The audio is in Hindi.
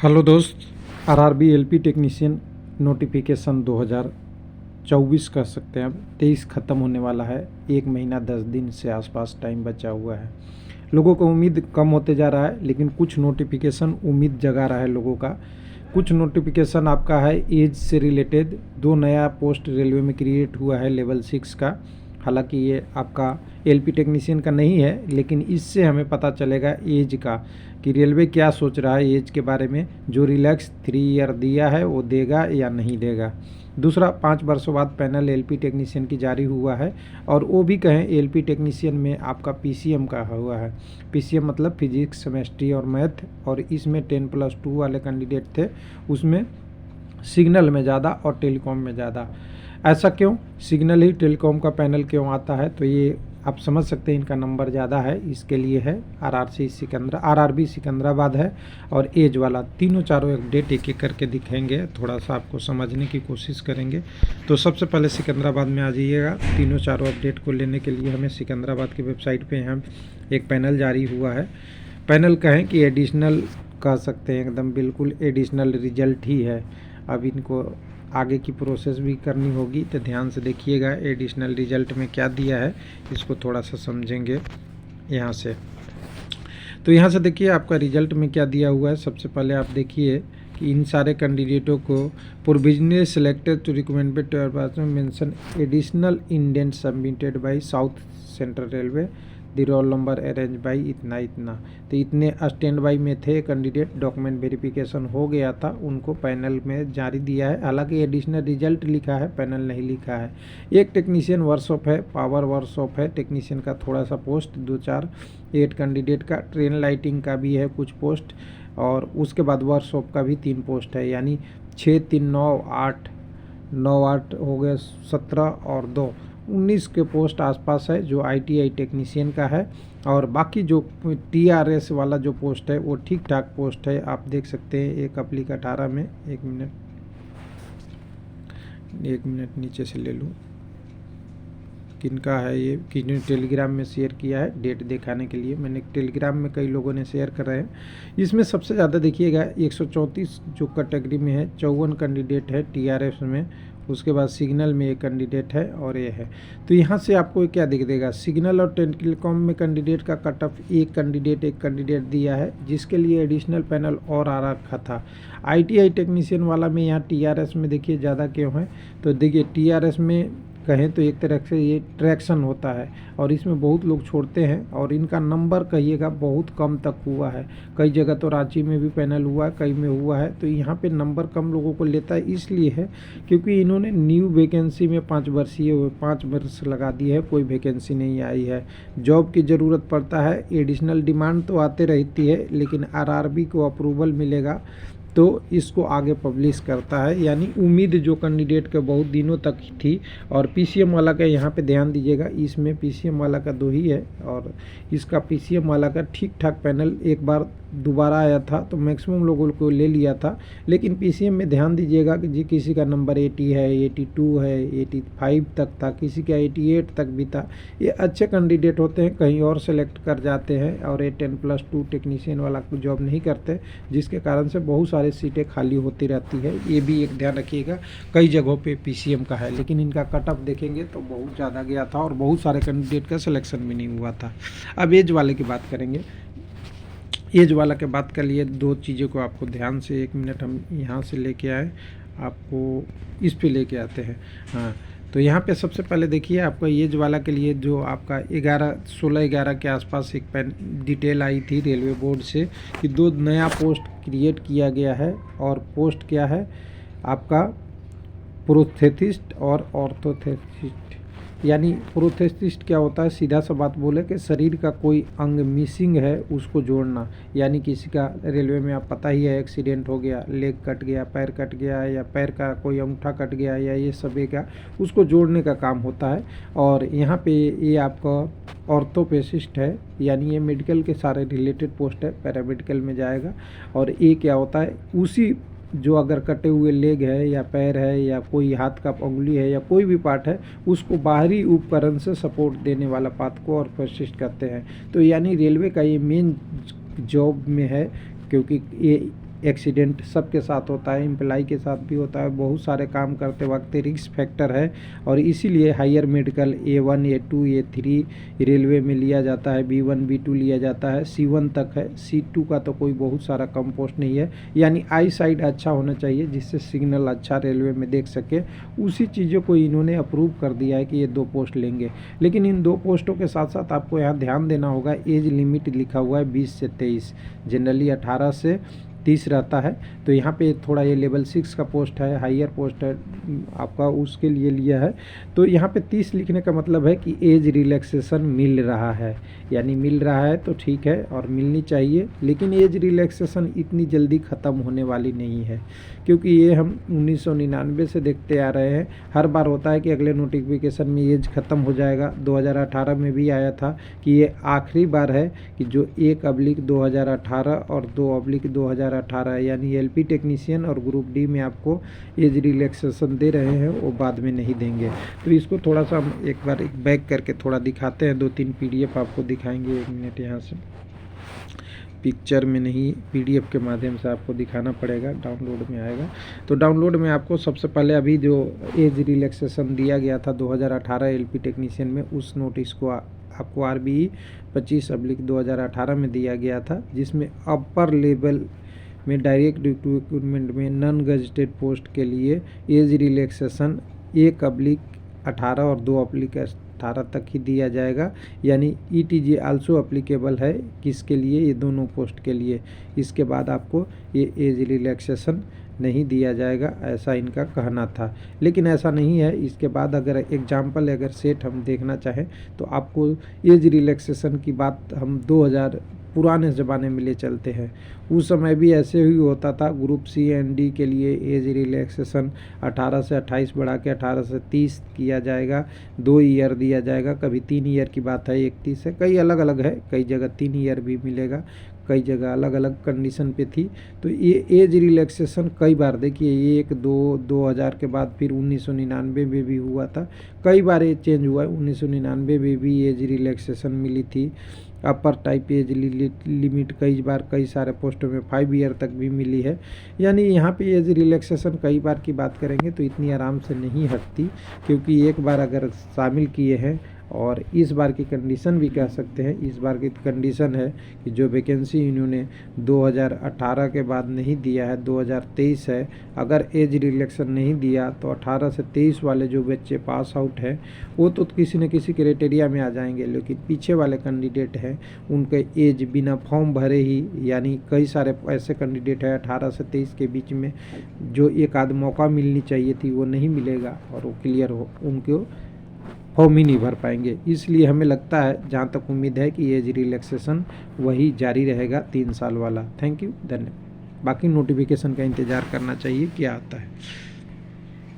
हेलो दोस्त, आरआरबी एलपी टेक्नीशियन नोटिफिकेशन 2024 कह सकते हैं। अब 23 ख़त्म होने वाला है। 1 महीना 10 दिन से आसपास टाइम बचा हुआ है। लोगों को उम्मीद कम होते जा रहा है, लेकिन कुछ नोटिफिकेशन उम्मीद जगा रहा है लोगों का। कुछ नोटिफिकेशन आपका है एज से रिलेटेड। 2 नया पोस्ट रेलवे में क्रिएट हुआ है लेवल 6 का। हालांकि ये आपका एलपी टेक्नीशियन का नहीं है, लेकिन इससे हमें पता चलेगा एज का कि रेलवे क्या सोच रहा है एज के बारे में। जो रिलैक्स 3 ईयर दिया है वो देगा या नहीं देगा। दूसरा, 5 वर्षों बाद पैनल एलपी टेक्नीशियन की जारी हुआ है, और वो भी कहें एलपी टेक्नीशियन में आपका पीसीएम का हुआ है। पीसीएम मतलब फिजिक्स, केमिस्ट्री और मैथ, और इसमें 10+2 वाले कैंडिडेट थे। उसमें सिग्नल में ज़्यादा और टेलीकॉम में ज़्यादा। ऐसा क्यों? सिग्नल ही टेलीकॉम का पैनल क्यों आता है? तो ये आप समझ सकते हैं, इनका नंबर ज़्यादा है, इसके लिए है। आरआरबी सिकंदराबाद है, और एज वाला। तीनों चारों अपडेट एक एक करके दिखेंगे, थोड़ा सा आपको समझने की कोशिश करेंगे। तो सबसे पहले सिकंदराबाद में आ जाइएगा। तीनों चारों अपडेट को लेने के लिए हमें सिकंदराबाद की वेबसाइट पे हम एक पैनल जारी हुआ है। पैनल कहें कि एडिशनल कह सकते हैं, एकदम बिल्कुल एडिशनल रिजल्ट ही है। अब इनको आगे की प्रोसेस भी करनी होगी, तो ध्यान से देखिएगा एडिशनल रिजल्ट में क्या दिया है, इसको थोड़ा सा समझेंगे यहाँ से। तो यहाँ से देखिए आपका रिजल्ट में क्या दिया हुआ है। सबसे पहले आप देखिए कि इन सारे कैंडिडेटों को provisionally selected to recommended to mention additional indent submitted by south central railway, the roll number arrange by इतना इतना। तो इतने स्टैंड बाई में थे कैंडिडेट, डॉक्यूमेंट वेरिफिकेशन हो गया था, उनको पैनल में जारी दिया है। हालांकि एडिशनल रिजल्ट लिखा है, पैनल नहीं लिखा है। एक टेक्नीशियन वर्कशॉप है, पावर वर्कशॉप है, टेक्नीशियन का थोड़ा सा पोस्ट 2-4। 8 कैंडिडेट का ट्रेन लाइटिंग का भी है कुछ पोस्ट, और उसके बाद वर्कशॉप का भी 3 पोस्ट है। यानी 6, 3, 9, 8, 9, 8 हो गए 17 और 2, 19 के पोस्ट आसपास है, जो आईटीआई टेक्नीशियन का है। और बाकी जो टीआरएस वाला जो पोस्ट है वो ठीक ठाक पोस्ट है। आप देख सकते हैं एक अप्लिक 18 में, एक मिनट नीचे से ले लूँ, किनका है ये, किन्होंने टेलीग्राम में शेयर किया है डेट दिखाने के लिए। मैंने टेलीग्राम में कई लोगों ने शेयर कर रहे हैं। इसमें सबसे ज़्यादा देखिएगा 134 जो कैटेगरी में है, 54 कैंडिडेट है टीआरएस में। उसके बाद सिग्नल में एक कैंडिडेट है, और ये है। तो यहाँ से आपको क्या दिख देगा, सिग्नल और टेलीकॉम में कैंडिडेट का कट ऑफ एक कैंडिडेट दिया है, जिसके लिए एडिशनल पैनल और आ रखा था। आईटीआई टेक्नीशियन वाला में यहाँ टीआरएस में देखिए ज़्यादा क्यों है। तो देखिए टीआरएस में कहें तो एक तरह से ये ट्रैक्शन होता है, और इसमें बहुत लोग छोड़ते हैं, और इनका नंबर कहिएगा बहुत कम तक हुआ है। कई जगह तो रांची में भी पैनल हुआ है, कई में हुआ है। तो यहाँ पे नंबर कम लोगों को लेता है, इसलिए है क्योंकि इन्होंने न्यू वैकेंसी में 5 वर्ष लगा दिए है, कोई वैकेंसी नहीं आई है। जॉब की ज़रूरत पड़ता है, एडिशनल डिमांड तो आते रहती है, लेकिन आरआरबी को अप्रूवल मिलेगा तो इसको आगे पब्लिश करता है। यानी उम्मीद जो कैंडिडेट के बहुत दिनों तक थी। और पीसीएम वाला का यहाँ पे ध्यान दीजिएगा, इसमें पीसीएम वाला का 2 ही है, और इसका पीसीएम वाला का ठीक ठाक पैनल एक बार दोबारा आया था, तो मैक्सिमम लोगों को ले लिया था। लेकिन पीसीएम में ध्यान दीजिएगा कि जी किसी का नंबर 80 है, 82 है, 85 तक था, किसी का 88 तक भी था। ये अच्छे कैंडिडेट होते हैं, कहीं और सेलेक्ट कर जाते हैं, और ये 10+2 टेक्नीशियन वाला को जॉब नहीं करते, जिसके कारण से बहुत सारी सीटें खाली होती रहती है। ये भी एक ध्यान रखिएगा। कई जगहों पे पीसीएम का है, लेकिन इनका कट ऑफ देखेंगे तो बहुत ज़्यादा गया था, और बहुत सारे कैंडिडेट का सिलेक्शन भी नहीं हुआ था। अब एज वाले की बात करेंगे। एज वाला के बात कर लिए, 2 चीज़ों को आपको ध्यान से, 1 मिनट हम यहाँ से लेके आए, आपको इस पे लेके आते हैं। हाँ, तो यहाँ पे सबसे पहले देखिए आपका एज वाला के लिए जो आपका 16-11 के आसपास एक डिटेल आई थी रेलवे बोर्ड से कि 2 नया पोस्ट क्रिएट किया गया है। और पोस्ट क्या है आपका, प्रोस्थेटिस्ट और ऑर्थोथेटिस्ट। यानी प्रोस्थेटिस्ट क्या होता है, सीधा सा बात बोले कि शरीर का कोई अंग मिसिंग है उसको जोड़ना। यानी किसी का रेलवे में आप पता ही है एक्सीडेंट हो गया, लेग कट गया, पैर कट गया, या पैर का कोई अंगूठा कट गया, या ये सभी का उसको जोड़ने का काम होता है। और यहाँ पे ये आपका ऑर्थोपेसिस्ट है, यानी ये मेडिकल के सारे रिलेटेड पोस्ट है, पैरामेडिकल में जाएगा। और ये क्या होता है, उसी जो अगर कटे हुए लेग है, या पैर है, या कोई हाथ का उंगली है, या कोई भी पार्ट है, उसको बाहरी उपकरण से सपोर्ट देने वाला पार्ट को ऑर्थोपेसिस्ट कहते हैं। तो यानी रेलवे का ये मेन जॉब में है, क्योंकि ये एक्सीडेंट सबके साथ होता है, एम्प्लाई के साथ भी होता है, बहुत सारे काम करते वक्त रिस्क फैक्टर है और इसीलिए higher medical A1 A2 A3 railway में लिया जाता है, B1 B2 लिया जाता है, C1 तक है, C2 का तो कोई बहुत सारा कम पोस्ट नहीं है। यानी आई साइड अच्छा होना चाहिए जिससे सिग्नल अच्छा रेलवे में देख सके, उसी चीज़ों को इन्होंने अप्रूव कर दिया है कि ये 2 पोस्ट लेंगे। लेकिन इन 2 पोस्टों के साथ साथ आपको यहाँ ध्यान देना होगा, एज लिमिट लिखा हुआ है 20 से 23, जनरली 18 से 30 रहता है। तो यहाँ पे थोड़ा ये लेवल 6 का पोस्ट है, हायर पोस्ट है आपका, उसके लिए लिया है। तो यहाँ पे 30 लिखने का मतलब है कि एज रिलैक्सेशन मिल रहा है, यानी मिल रहा है तो ठीक है और मिलनी चाहिए, लेकिन एज रिलैक्सेशन इतनी जल्दी ख़त्म होने वाली नहीं है, क्योंकि ये हम 1999 से देखते आ रहे हैं। हर बार होता है कि अगले नोटिफिकेशन में एज ख़त्म हो जाएगा। 2018 में भी आया था कि ये आखिरी बार है कि जो 1/2018 और 2/2018 यानी LP टेक्नीशियन और ग्रुप डी में आपको एज रिलैक्सेशन दे रहे हैं, वो बाद में नहीं देंगे। तो इसको थोड़ा सा हम एक बार बैक करके थोड़ा दिखाते हैं, 2-3 PDF आपको दिखाएंगे। 1 मिनट, यहाँ से पिक्चर में नहीं PDF के माध्यम से आपको दिखाना पड़ेगा, डाउनलोड में आएगा। तो डाउनलोड में आपको सबसे पहले अभी जो एज रिलैक्सेशन दिया गया था 2018 LP टेक्नीशियन में, उस नोटिस को आपको RBE 25/2018 में दिया गया था, जिसमें अपर लेवल में डायरेक्ट रिक्रूटमेंट में नॉन गजेटेड पोस्ट के लिए एज रिलैक्सेशन 1/18 और 2/18 तक ही दिया जाएगा। यानी ETG आल्सो अप्लीकेबल है किसके लिए, ये दोनों पोस्ट के लिए। इसके बाद आपको ये एज रिलैक्सेशन नहीं दिया जाएगा, ऐसा इनका कहना था, लेकिन ऐसा नहीं है। इसके बाद अगर एग्जाम्पल अगर सेट हम देखना चाहें तो आपको एज रिलैक्सेशन की बात हम 2000 पुराने ज़माने में ले चलते हैं। उस समय भी ऐसे ही होता था। ग्रुप C एंड D के लिए एज रिलैक्सेशन 18 से 28 बढ़ा के 18 से 30 किया जाएगा, 2 ईयर दिया जाएगा। कभी 3 ईयर की बात है, 31 है, कई अलग अलग है, कई जगह 3 ईयर भी मिलेगा, कई जगह अलग अलग कंडीशन पे थी। तो ये एज रिलैक्सेशन कई बार देखिए 1-2-2000 के बाद फिर 1999 में भी हुआ था, कई बार ये चेंज हुआ है। 1999 में भी एज रिलैक्सेशन मिली थी। अपर टाइप एज लिमिट कई बार कई सारे पोस्टों में 5 ईयर तक भी मिली है। यानी यहाँ पे एज रिलैक्सेशन कई बार की बात करेंगे तो इतनी आराम से नहीं हटती, क्योंकि एक बार अगर शामिल किए हैं, और इस बार की कंडीशन भी कह सकते हैं, इस बार की कंडीशन है कि जो वैकेंसी इन्होंने 2018 के बाद नहीं दिया है, 2023 है। अगर एज रिलैक्सेशन नहीं दिया तो 18 से 23 वाले जो बच्चे पास आउट हैं वो तो किसी न किसी क्राइटेरिया में आ जाएंगे, लेकिन पीछे वाले कैंडिडेट हैं उनके एज बिना फॉर्म भरे ही, यानी कई सारे ऐसे कैंडिडेट हैं 18 से 23 के बीच में जो एक आध मौका मिलनी चाहिए थी वो नहीं मिलेगा और वो क्लियर हो, उनको फॉर्म ही नहीं भर पाएंगे। इसलिए हमें लगता है, जहाँ तक उम्मीद है, कि एज रिलैक्सेशन वही जारी रहेगा 3 साल वाला। थैंक यू, धन्यवाद। बाकी नोटिफिकेशन का इंतज़ार करना चाहिए क्या आता है।